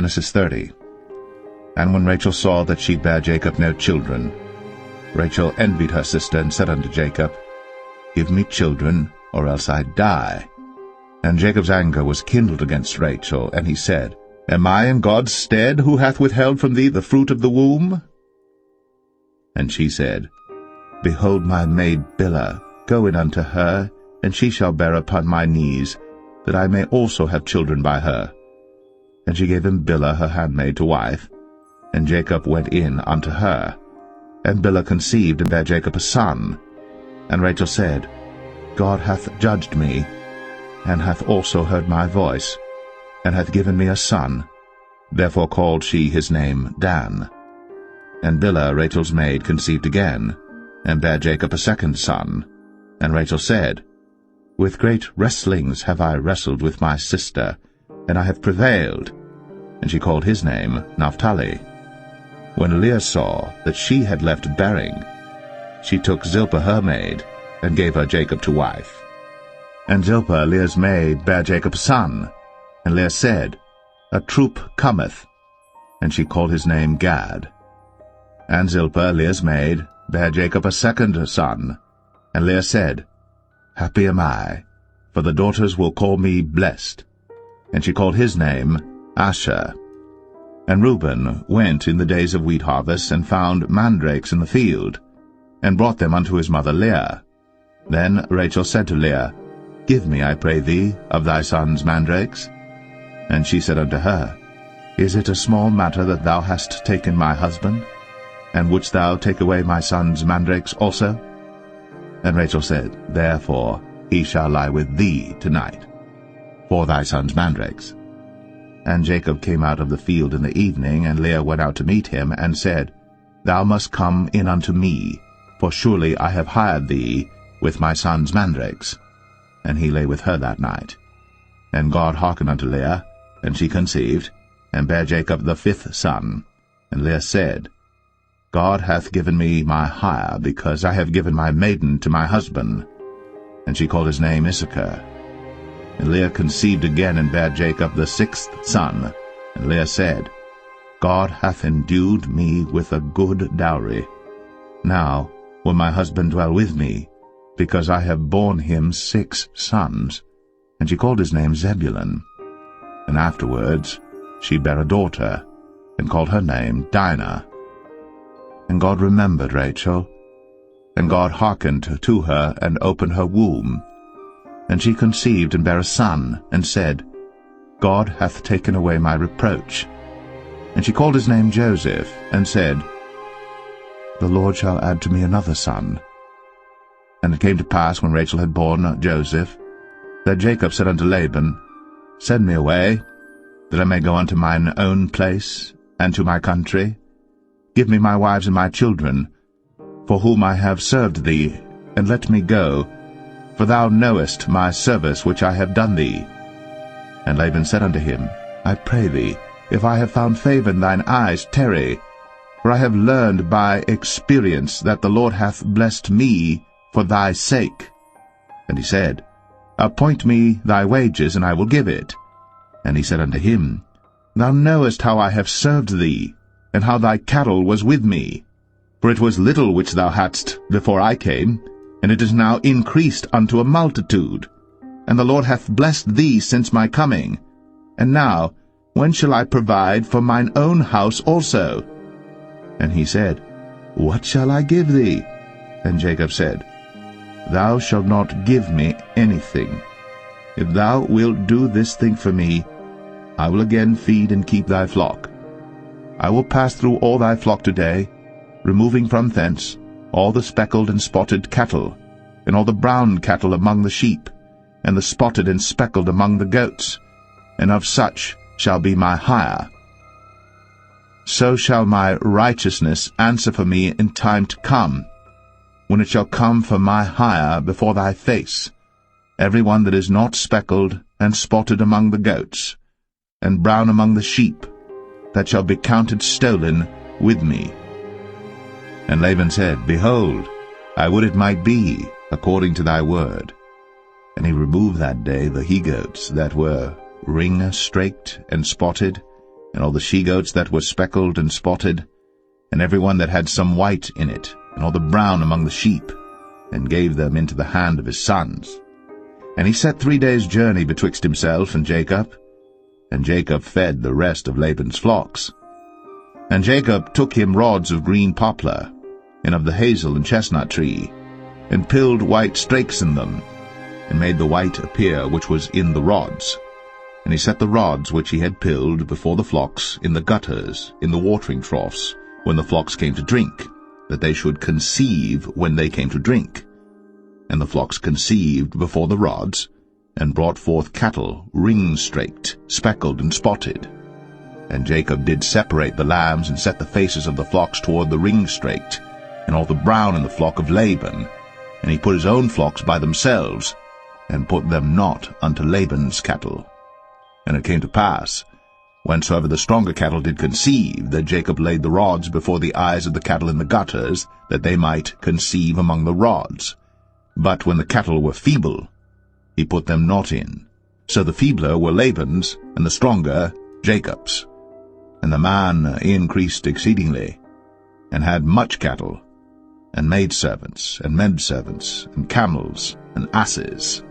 Genesis 30. And when Rachel saw that she bare Jacob no children, Rachel envied her sister, and said unto Jacob, Give me children, or else I die. And Jacob's anger was kindled against Rachel, and he said, Am I in God's stead, who hath withheld from thee the fruit of the womb? And she said, Behold my maid Bilhah, go in unto her, and she shall bear upon my knees, that I may also have children by her. And she gave him Bilhah her handmaid to wife, and Jacob went in unto her. And Bilhah conceived, and bare Jacob a son. And Rachel said, God hath judged me, and hath also heard my voice, and hath given me a son. Therefore called she his name Dan. And Bilhah Rachel's maid conceived again, and bare Jacob a second son. And Rachel said, With great wrestlings have I wrestled with my sister, and I have prevailed. And she called his name Naphtali. When Leah saw that she had left bearing, she took Zilpah her maid, and gave her Jacob to wife. And Zilpah Leah's maid bare Jacob a son. And Leah said, A troop cometh. And she called his name Gad. And Zilpah Leah's maid bare Jacob a second son. And Leah said, Happy am I, for the daughters will call me blessed. And she called his name Asher. And Reuben went in the days of wheat harvest, and found mandrakes in the field, and brought them unto his mother Leah. Then Rachel said to Leah, Give me, I pray thee, of thy son's mandrakes. And she said unto her, Is it a small matter that thou hast taken my husband? And wouldst thou take away my son's mandrakes also? And Rachel said, Therefore he shall lie with thee tonight, for thy son's mandrakes. And Jacob came out of the field in the evening, and Leah went out to meet him, and said, Thou must come in unto me, for surely I have hired thee with my son's mandrakes. And he lay with her that night. And God hearkened unto Leah, and she conceived, and bare Jacob the fifth son. And Leah said, God hath given me my hire, because I have given my maiden to my husband. And she called his name Issachar. And Leah conceived again, and bare Jacob the sixth son. And Leah said, God hath endued me with a good dowry. Now will my husband dwell with me, because I have borne him 6 sons. And she called his name Zebulun. And afterwards she bare a daughter, and called her name Dinah. And God remembered Rachel, and God hearkened to her, and opened her womb. And she conceived, and bare a son, and said, God hath taken away my reproach. And she called his name Joseph, and said, The Lord shall add to me another son. And it came to pass, when Rachel had borne Joseph, that Jacob said unto Laban, Send me away, that I may go unto mine own place, and to my country. Give me my wives and my children, for whom I have served thee, and let me go, for thou knowest my service which I have done thee. And Laban said unto him, I pray thee, if I have found favor in thine eyes, tarry, for I have learned by experience that the Lord hath blessed me for thy sake. And he said, Appoint me thy wages, and I will give it. And he said unto him, Thou knowest how I have served thee, and how thy cattle was with me. For it was little which thou hadst before I came, and it is now increased unto a multitude. And the Lord hath blessed thee since my coming. And now, when shall I provide for mine own house also? And he said, What shall I give thee? And Jacob said, Thou shalt not give me anything. If thou wilt do this thing for me, I will again feed and keep thy flock. I will pass through all thy flock today, removing from thence all the speckled and spotted cattle, and all the brown cattle among the sheep, and the spotted and speckled among the goats, and of such shall be my hire. So shall my righteousness answer for me in time to come, when it shall come for my hire before thy face, every one that is not speckled and spotted among the goats, and brown among the sheep, that shall be counted stolen with me. And Laban said, Behold, I would it might be according to thy word. And he removed that day the he-goats that were ring-straked and spotted, and all the she-goats that were speckled and spotted, and every one that had some white in it, and all the brown among the sheep, and gave them into the hand of his sons. And he set 3 days' journey betwixt himself and Jacob fed the rest of Laban's flocks. And Jacob took him rods of green poplar, and of the hazel and chestnut tree, and pilled white strakes in them, and made the white appear which was in the rods. And he set the rods which he had pilled before the flocks in the gutters, in the watering troughs, when the flocks came to drink, that they should conceive when they came to drink. And the flocks conceived before the rods, and brought forth cattle ring-straked, speckled, and spotted. And Jacob did separate the lambs, and set the faces of the flocks toward the ring-straked, and all the brown in the flock of Laban. And he put his own flocks by themselves, and put them not unto Laban's cattle. And it came to pass, whensoever the stronger cattle did conceive, that Jacob laid the rods before the eyes of the cattle in the gutters, that they might conceive among the rods. But when the cattle were feeble, he put them not in. So the feebler were Laban's, and the stronger Jacob's. And the man increased exceedingly, and had much cattle, and maidservants, and menservants, and camels, and asses,